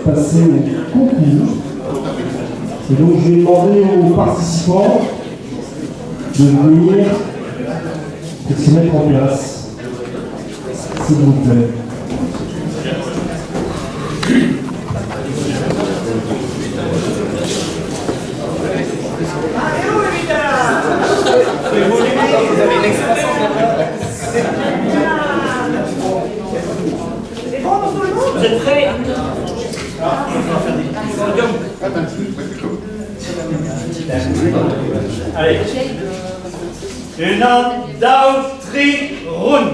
passer au concours. Et donc je vais demander aux participants de venir et de se mettre en place, s'il vous plaît. Vous avez une expression. Vous êtes prêts? Allez. Une, deux, trois, rund.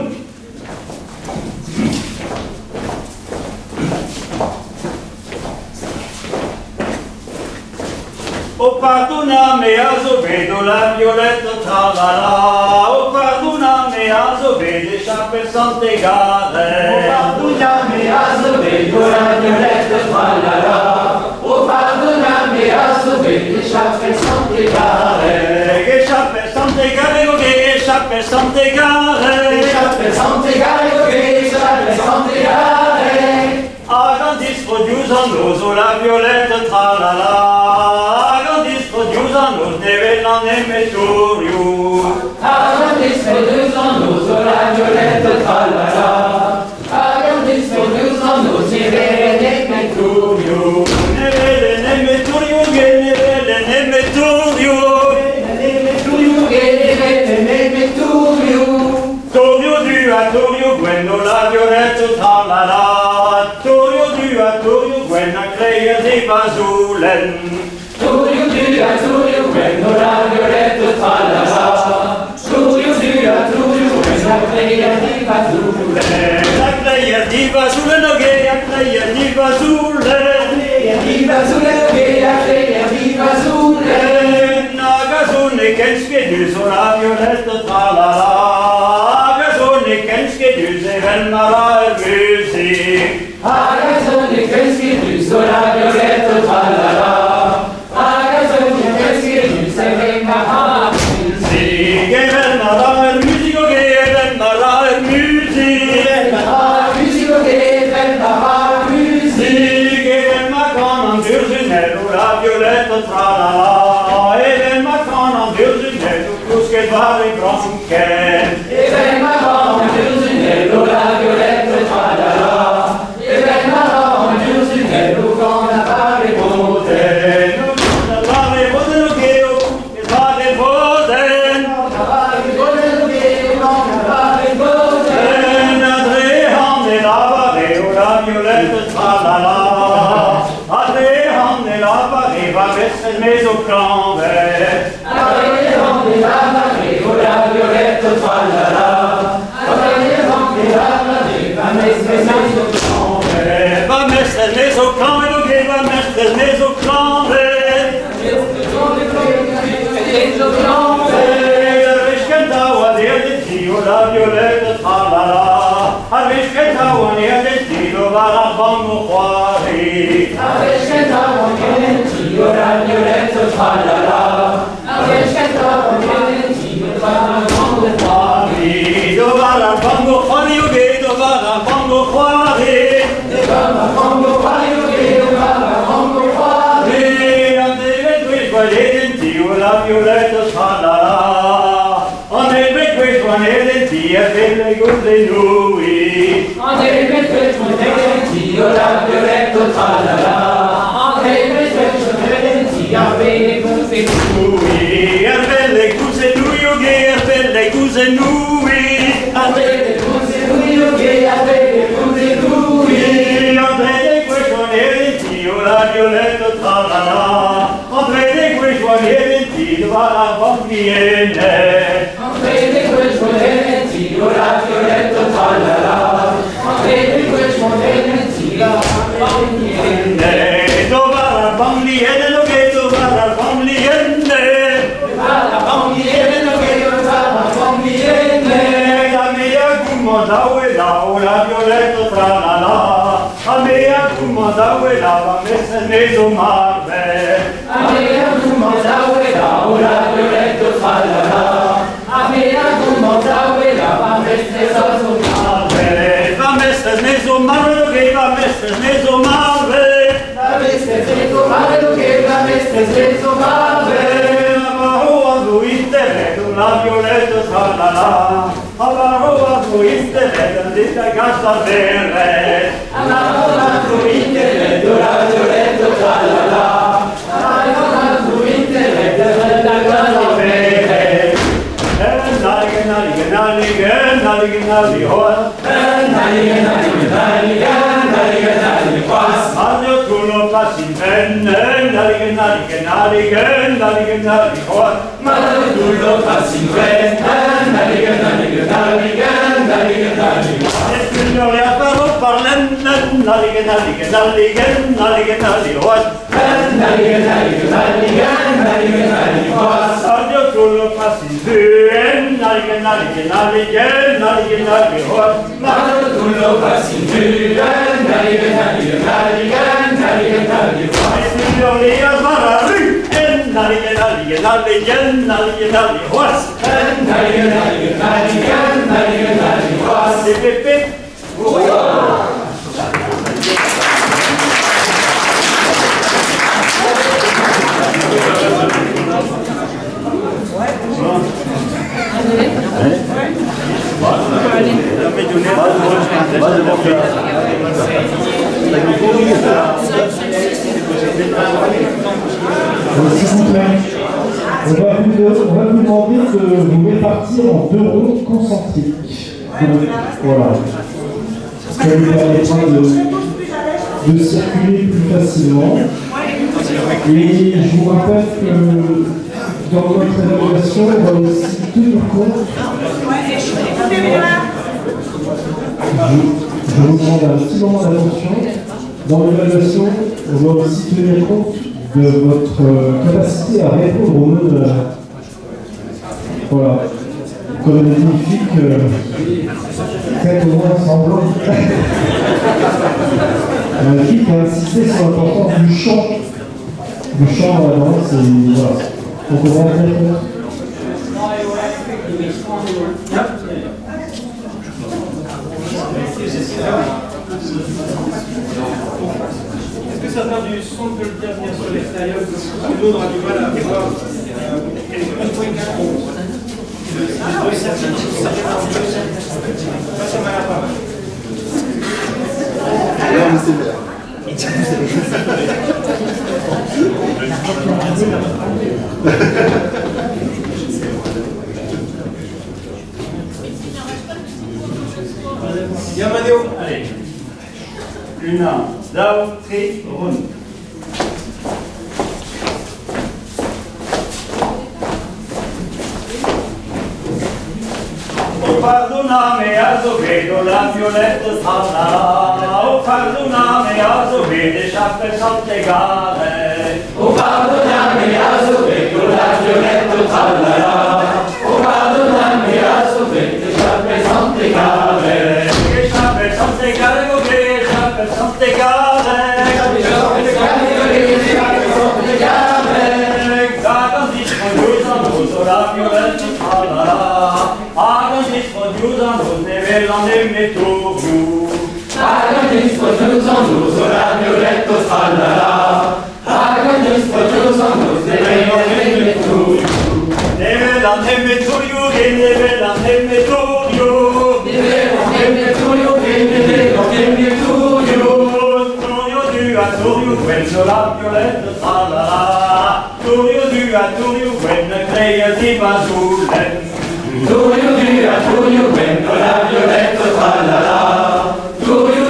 Oh pardonami azo vedo la violetta tralala. Oh pardonami azo vedo sciarpe sante gare. Oh pardonami azo vedo la violetta tralala. Oh pardonami azo vedo sciarpe sante gare. Che sciarpe sante gare, che sciarpe sante gare. Che sciarpe sante gare, che sciarpe sante gare. Agandis produsan l'oso la violetta tralala. Nos nevelan emetoriu. Agandis produsan l'oso la violetta tralala. Agandis produsan nos nevelen emetoriu. Nevelen emetoriu, nevelen emetoriu. Torio du a torio, bueno la violetta tralala. Torio du a torio, buena creia di basulen. Torio du a torio, bueno la violetta tralala. Torio du a torio, buena creia di basulen. La creia di basulen, la creia di basulen. Di basulen, la creia di basulen. Nagazone kenske du så la violetta tralala. Nagazone kenske du se vennara musik. Agazone kenske du så la violetta tralala. Agazone kenske du se vennara musik. Vennara musik og vennara musik. Vennara musik og vennara musik. Venna kanan dyrsunello la violetta tralala. Venna kanan dyrsunello kusket var i bronken. Venna kanan dyrsunello la violetta tralala. Venna kanan dyrsunello kan var i bronken. Mais au clan vert. Arrivant des lavarés, oh la violette tralala. Arrivant des lavarés, va mestre au clan vert. Va mestre au clan vert, va mestre au clan vert. Au clan vert. Arrivant wa der de tio la violette tralala. Arrivant wa der de tio va la bango khoari. Arrivant wa der de tio la violette tralala. Arrivant wa der de tio va la bango khoari. Do va la bango khoari, do va la bango khoari. Do va la bango khoari, do va la bango khoari. Ande vet va der de tio la violette tralala. Ande vet va der de tio belle gode lui. Ande vet va der de tio la violette tralala. Ande vet va der de tio belle gode lui. Belle cose lui, belle cose lui. Belle cose lui, belle cose lui. Andrei questo nel Dio la violetta tralala. Andrei questo nel Dio la bambiene. Andrei questo nel Dio la violetta tralala. Andrei questo nel Dio la bambiene. Dove la bambiene, dove la bambiene. La bambiene, dove la bambiene. La mia gumodaue la violetta tralala. A mia gumodaue la messa meso marve. A mia gumodaue la violetta tralala. A mia gumodaue la messa meso marve. Va messa meso marve, va messa meso marve. cassa verde. L'altro intelletto, la violetto, tralala. L'altro intelletto, la cassa verde. Quando tu lo passi in venne, ma tu lo passi in fretta, e signore a farò parlando, quando tu lo passi in venne, ma tu lo passi in fretta, signore a farò S'il vous plaît, on va vous demander de vous répartir en 2 ronds concentriques. Voilà. Ça vous permettra de circuler plus facilement. Et je vous rappelle que dans votre évaluation, on va aussi tenir compte. Je vous demande un petit moment d'attention. Dans l'évaluation, on va aussi tenir compte de votre capacité à répondre aux mots. Voilà. Comme une magnifique, faites au moins semblant. Qui a insisté sur l'importance du chant dans la danse, et voilà. Donc on va en tenir compte. Est-ce que ça vient du son que le bien venir sur l'extérieur? Parce que nous, on aura du mal à voir quelques points qui comptent. Ça m'a l'air pas mal. Bien, Manéo. Allez. 1, 2, 3, rund. Oh pardonami, azzurro, la violetta salta. Oh pardonami, azzurro, sciappe saltegare. oh pardonami, azzurro, la violetto, tralala. Oh pardonami, azzurro, sciappe saltegare. Che sciappe saltegare, che sciappe saltegare. La violetta salta. Aganismo giusano, ne velano e metto giù. Aganismo giusano, la violetto, tralala. Aganismo giusano, ne velano e metto giù. Ne velano e metto giù, che ne velano e metto giù. Ne velano e metto giù, che ne velano e metto giù. Turio du a turio, quello la violetta salta. Turio du a turio, quello creativa sulle. Tuyo, bueno, la violetto, tralala. Tuyo,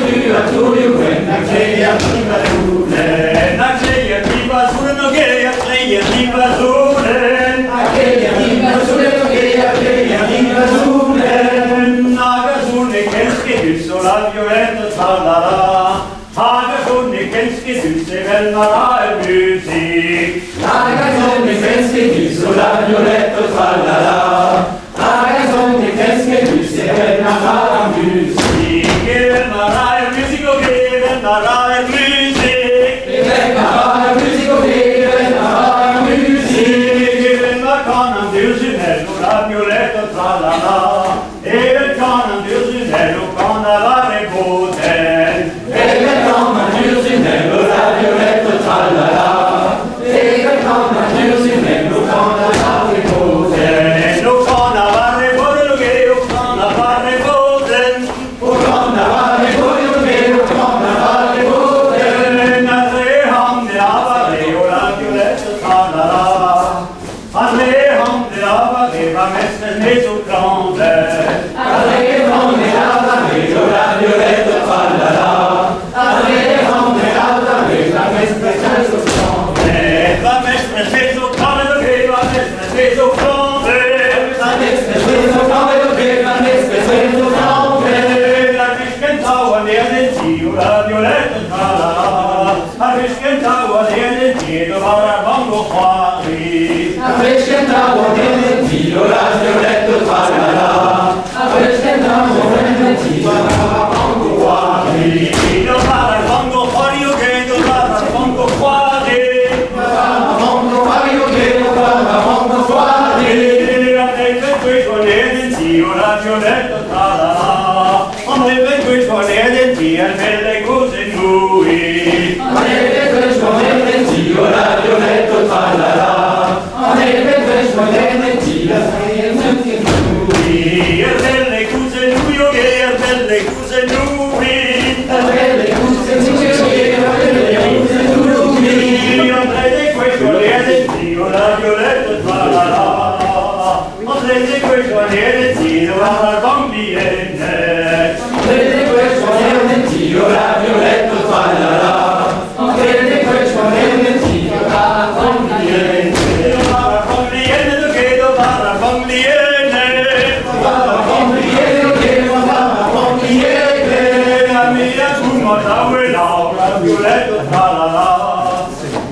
bueno, che ya prima lune. La creativa sulle, no che ya creativa sulle. Che ya prima lune, no che ya prima lune. Naga sulle, kenski dusso, la violetta salala. Haga sulle, kenski dusse, velmara e musik. Naga sulle, kenski dusso, la violetto, tralala. Che velmara musik. Che velmara e musik, che velmara e musik. Che velmara musik, che velmara musik. Che velmara canan dulcinello, la violetta tralala. E vel canan dulcinello, canavare poten. E vel canan dulcinello, la violetta tralala. E vel canan dulcinello, canavare poten. Lo canavare poten, lo che io canavare poten. O canavare Afiskenta wadene tiro bara bongo kwari. Afiskenta wadene tiro la violetto tralala. Afiskenta wadene tiro bara bongo kwari. Tiro bara bongo kwari o gendo bara bongo kwari. Bongo kwari o gendo bara bongo kwari. Amleve questo wadene tiro la violetto tralala. Amleve questo wadene tiro belle cose lui. Amleve questo wadene tiro la violetto tralala. Amleve questo wadene tiro la violetto lui. Belle cose lui, oh che belle cose lui. Belle cose lui, belle cose lui. Amleve questo wadene tiro la violetto tralala. Amleve questo wadene tiro la bambiene. Vede questo wadene tiro la violetto tralala. Vede questo wadene tiro la bambiene. Bara bambiene, lo chiedo bara bambiene. Bara bambiene, che bara bambiene. La mia gumma da la violetto tralala.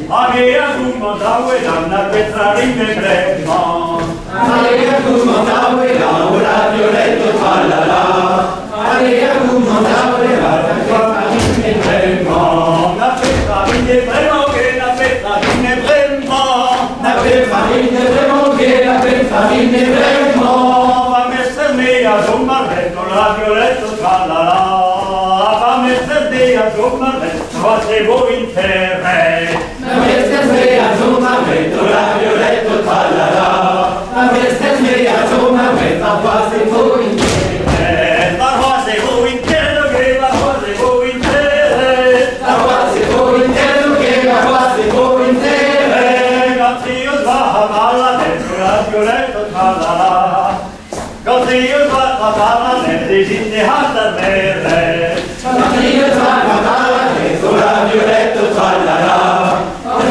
La mia gumma da una petra in emblema. Maria tu mandavi la violetto tralala. Maria tu mandavi la Una petra in emblema che la petra in emblema. La perfarine premo che la perfarine premo. Va messer mia sommarretto la violetto tralala. Va messer mia sommarretto va se voi in terre. La festa sveglia insomma metto la violetto tralala. La festa sveglia insomma metto quasi voi in terre. La quasi voi in terre che la quasi voi in terre. La quasi voi in terre che la quasi voi in terre. Io sbaglio alla destra la violetto tralala. Così io sbaglio alla destra in de handa mere. Io sbaglio metto la violetto tralala.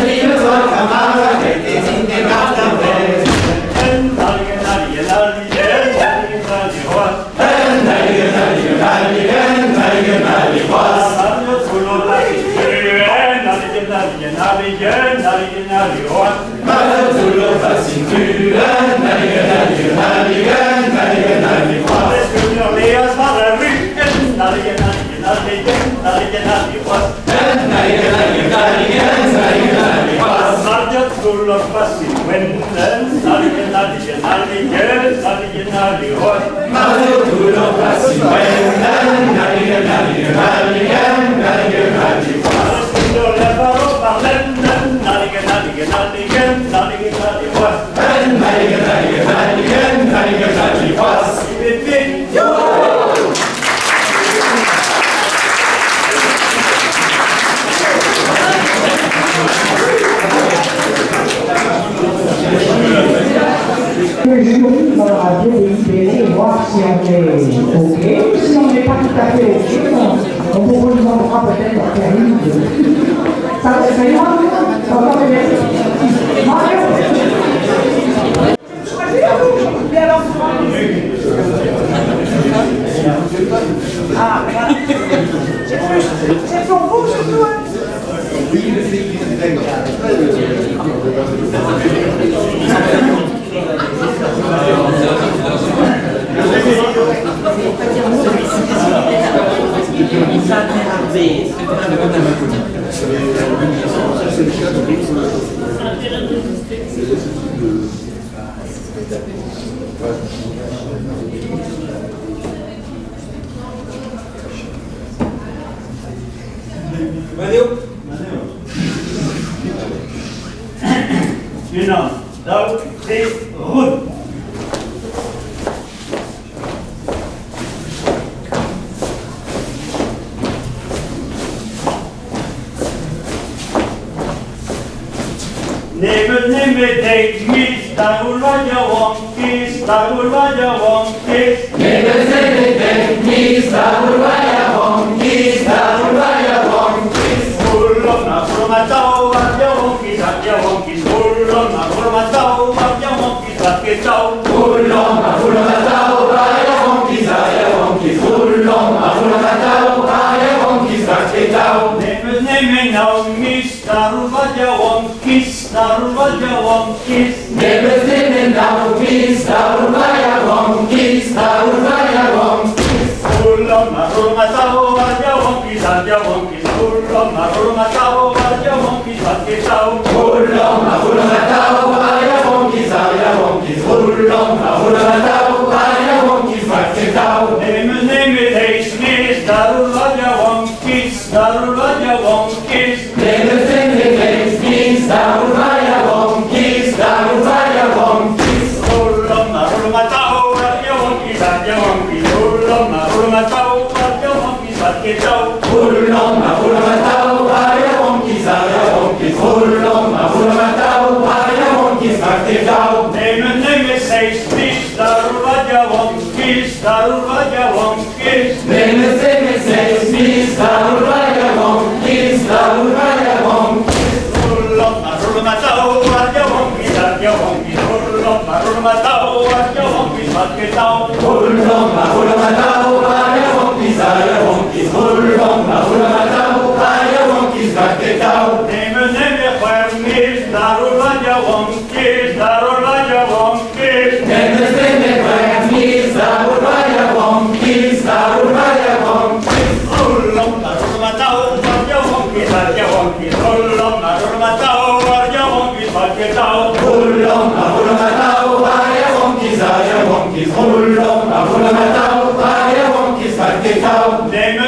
Io sbaglio metto in de handa mere. Sullo passi quenden, Mario tu lo passi Je dans la radio délibérer et voir si on est OK. Si on n'est pas tout à fait OK, on vous demandera peut-être la période. Ça va être bien. Ça va être Mario. Ah, c'est pour vous surtout. Genau, da ist rund. Nebe take me, stagulvaya wonkis. Nebe take me, stagulvaya wonkis. Pullona formatau, abja wonkis. Pullona formatau, abja wonkis, baketau. Pullona formatau, abja wonkis. Pullona formatau, abja wonkis, baketau. Nebe wonkis, darvaja wonkis, darvaja wonkis. Never singing down peace, down by a wonkis, down by a wonkis. Ulama matao, arja wonkis, arja wonkis. Ulama matao, arja wonkis, arja tao. Ulama matao, arja wonkis, arja wonkis. Ulama matao, arja wonkis, arja tao. Neme leisnis, darvaja wonkis, darvaja wonkis. Never singing days, peace, down by a wonkis, down by a wonkis. Ulama matao, arja wonkis, arja wonkis. Ulama matao, arja wonkis, arja tao. Ulama matao, arja wonkis, arja wonkis. Ulama matao, arja wonkis, arja tao. Neme seisnis, darvaja wonkis, darvaja wonkis. Never singing days, peace, down by a wonkis, down by a wonkis. Ulama matao, arja wonkis, arja wonkis. Ulama matao, arja wonkis, arja tao. Ulama matao, arja wonkis, arja wonkis. Ulama matao, arja wonkis, arja tao. Neme fermis, darvaja wonkis, darvaja wonkis. Never singing days, peace, down by a wonkis, down by a wonkis. Ulama matao, arja wonkis, arja wonkis. Ulama matao, arja wonkis, arja tao. Ulama matao, arja wonkis, arja wonkis. Ulama matao, arja wonkis, arja tao. Neme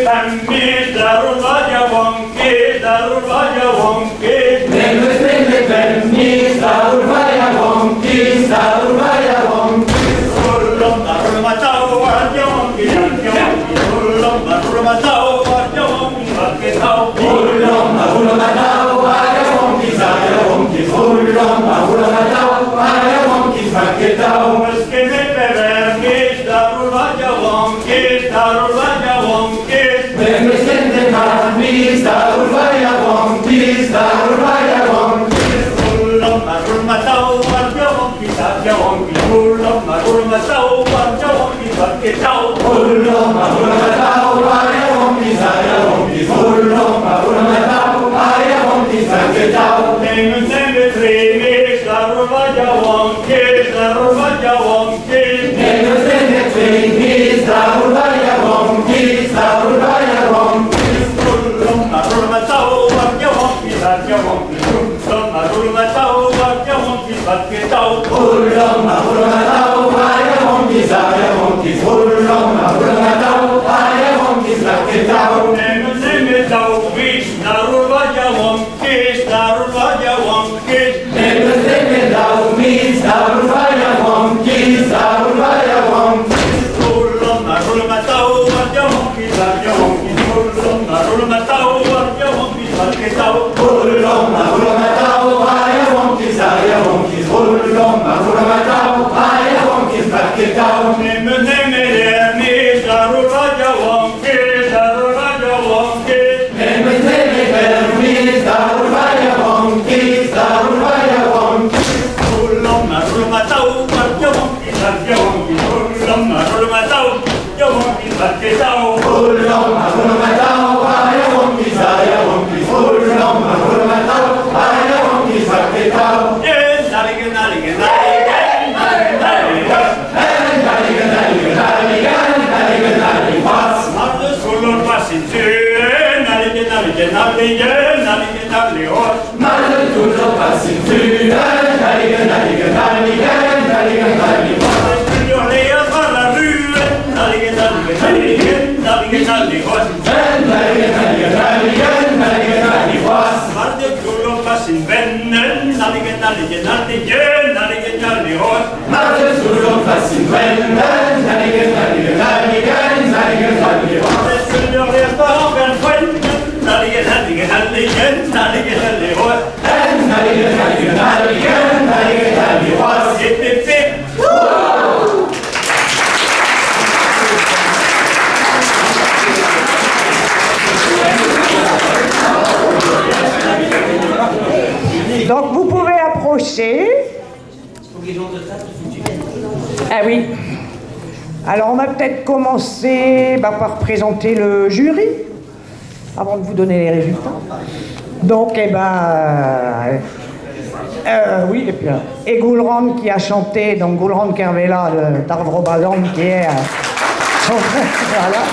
fermis, darvaja wonkis, darvaja wonkis. Never singing days, peace, down by a wonkis, down by a wonkis. Ulama matao, arja wonkis, arja wonkis. Ulama matao, arja wonkis, arja tao. Ulama matao, arja wonkis, arja wonkis. Ulama matao, arja wonkis, arja tao. Que me pervermis, darvaja wonkis, darvaja wonkis. Never singing days, down by a wonkis, down by a wonkis. Ulama matao, arja wonkis, arja wonkis. Ulama matao, arja wonkis, arja tao. Ulama matao, arja wonkis, arja wonkis. Ulama matao, arja wonkis, arja tao. Neme tremis, darvaja wonkis, darvaja wonkis. Never singing days, down by a wonkis, down by a wonkis. Ulama matao, arja wonkis, arja wonkis. Ulama matao, arja wonkis, arja tao. Ulama matao, arja wonkis, arja wonkis. Ulama matao, arja wonkis, arja tao. Neme tauvis, darvaja wonkis, darvaja wonkis. Never singing days, down by a wonkis, down by a wonkis. Ulama matao, arja wonkis, arja wonkis. Ulama matao, arja wonkis, arja tao. Ulama matao, arja wonkis, arja wonkis. Ulama matao, arja wonkis, arja tao. Neme lermis, darvaja wonkis, darvaja wonkis. Never singing days, down by a wonkis, down by a wonkis. Ulama matao, arja wonkis, arja wonkis. Ulama matao, arja wonkis, arja tao. Ulama matao, arja wonkis, arja wonkis. Ulama matao, arja wonkis, arja tao. Donc vous pouvez approcher. Ah oui. Alors on va peut-être commencer par présenter le jury. avant de vous donner les résultats. Donc, eh ben, oui, et puis, et Goulrand qui a chanté, donc Goulrand Kervela d'Arvrobaland, qui est... voilà.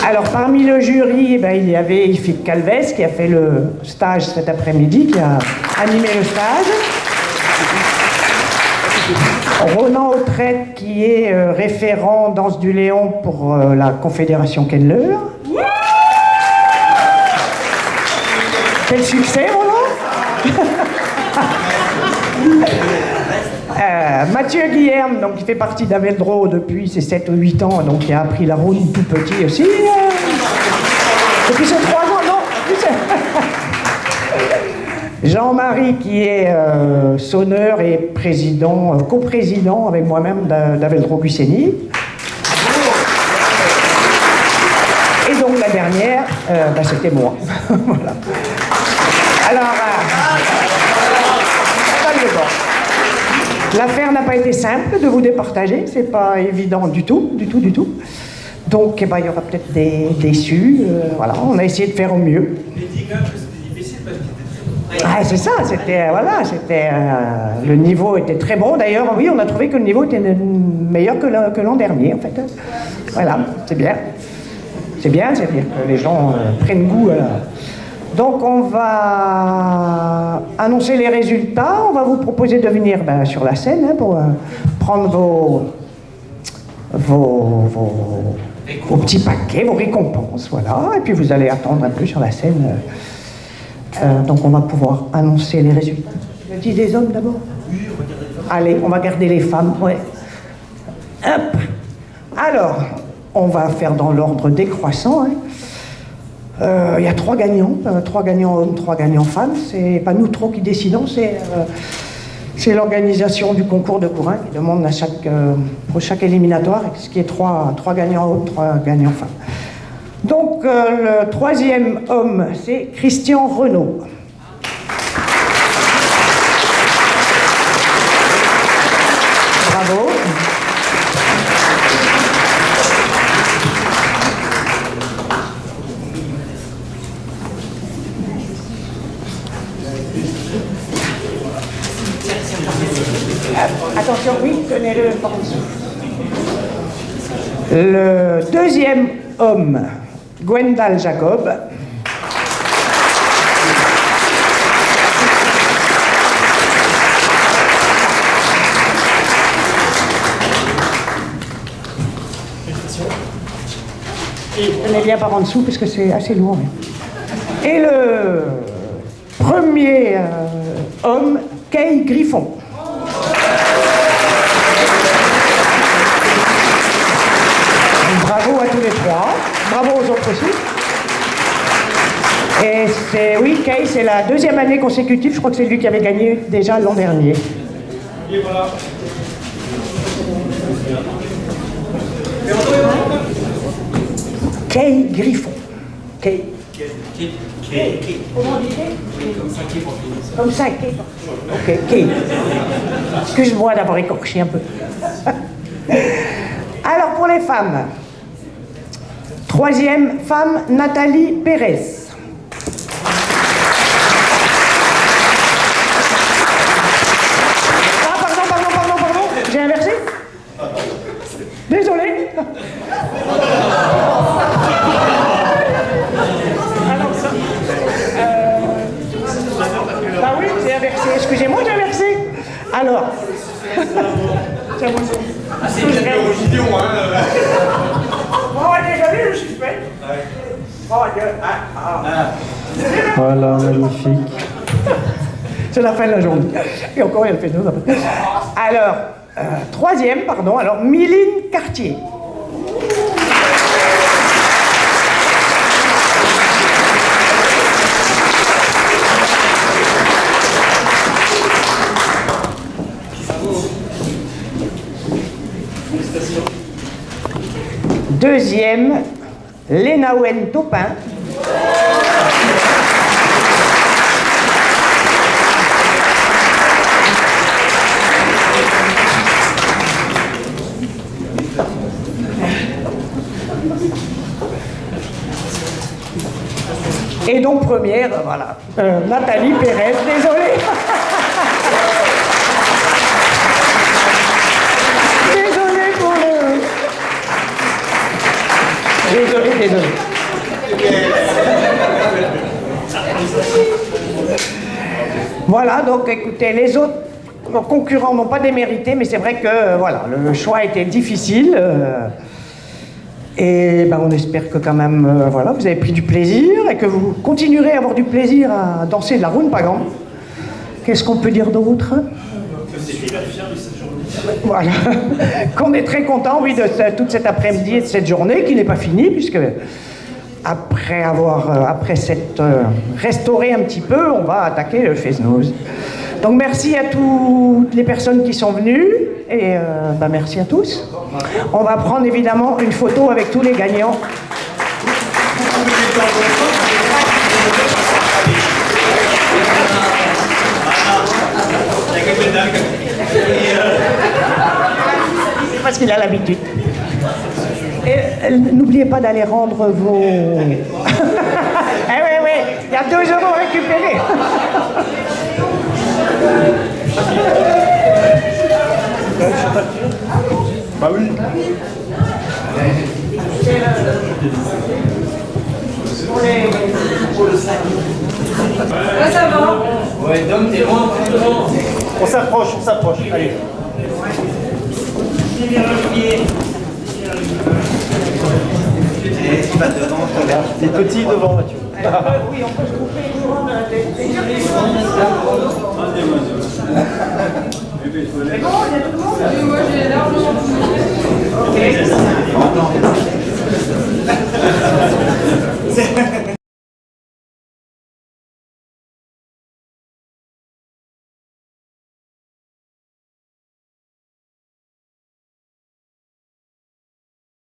Alors, parmi le jury, eh ben, il y avait Yfik Calves qui a fait le stage cet après-midi, qui a animé le stage. Ronan Autrette qui est référent danse du Léon pour la Confédération Kendler. Quel succès, Roland. Mathieu Guilherme, donc, qui fait partie d'Aveldro depuis ses 7 ou 8 ans, donc qui a appris la route tout petit aussi. Depuis ses 3 ans, non. Jean-Marie qui est sonneur et président, coprésident avec moi-même d'Aveldro Cuiseni. Et donc la dernière, c'était moi. Voilà. Alors, l'affaire n'a pas été simple de vous départager, c'est pas évident du tout. Donc, eh ben, il y aura peut-être des déçus. Voilà, on a essayé de faire au mieux. Ah, c'est ça, le niveau était très bon. D'ailleurs, oui, on a trouvé que le niveau était meilleur que l'an dernier, en fait. Voilà, c'est bien. C'est bien, c'est-à-dire que les gens prennent goût à la... Donc, on va annoncer les résultats. On va vous proposer de venir sur la scène pour prendre vos petits paquets, vos récompenses, voilà. Et puis, vous allez attendre un peu sur la scène. Donc on va pouvoir annoncer les résultats. Tu as dit des hommes d'abord? Oui, on va garder les femmes. Allez, on va garder les femmes, ouais. Hop. Alors, on va faire dans l'ordre décroissant. Il y a 3 gagnants, 3 gagnants hommes, 3 gagnants femmes. C'est pas nous trop qui décidons, c'est l'organisation du concours de Courin qui demande pour chaque éliminatoire, ce qui est 3 gagnants hommes, 3 gagnants femmes. Donc, le 3e homme, c'est Christian Renaud. Bravo. Attention, oui, tenez-le par en dessous. Le 2e homme, Gwendal Jacob. Tenez bien par en dessous parce que c'est assez lourd. Et le premier homme, Kay Griffon. Bravo à tous les 3. Bravo aux autres aussi. Et oui, Kay, c'est la 2e année consécutive. Je crois que c'est lui qui avait gagné déjà l'an dernier. Et voilà. Kay Griffon. Kay. Kay. Comment on dit Kay? Comme ça, Kay pour finir. Comme ça, Kay. Ok, Kay. Excuse-moi d'avoir écorché un peu. Alors, pour les femmes. 3e femme, Nathalie Pérez. Ah, pardon. J'ai inversé? Désolé. Alors, ça, bah oui, j'ai inversé. Excusez-moi, j'ai inversé. Alors. C'est à moi. C'est une vidéo, hein. On a déjà vu le suspect. Oh Dieu. Voilà, magnifique. C'est la fin de la journée. Et encore, elle fait 2 après. Alors, 3e, pardon, alors Miline Cartier. Deuxième, Lénaouen Topin. Et donc première, voilà, Nathalie Pérez, désolée. Désolée pour le... Désolée. Voilà, donc écoutez, les autres concurrents n'ont pas démérité, mais c'est vrai que voilà, le choix était difficile. Et ben, on espère que quand même, voilà, vous avez pris du plaisir et que vous continuerez à avoir du plaisir à danser de la Rundpagan. Qu'est-ce qu'on peut dire d'autre? Voilà, qu'on est très content, oui, de toute cette après-midi et de cette journée qui n'est pas finie, puisque après s'être restauré un petit peu, on va attaquer le Fest-Noz. Donc merci à toutes les personnes qui sont venues et merci à tous. On va prendre évidemment une photo avec tous les gagnants. Parce qu'il a l'habitude. Et n'oubliez pas d'aller rendre vos... Eh oui, il y a 2 euros récupérés. Bah oui. Là, ça va. Ouais, donc t'es loin, On s'approche, allez. C'est petit devant, Mathieu. Oui, on peut se couper les courants de la tête. C'est bon, il y a tout le monde. Moi, j'ai largement. Ok.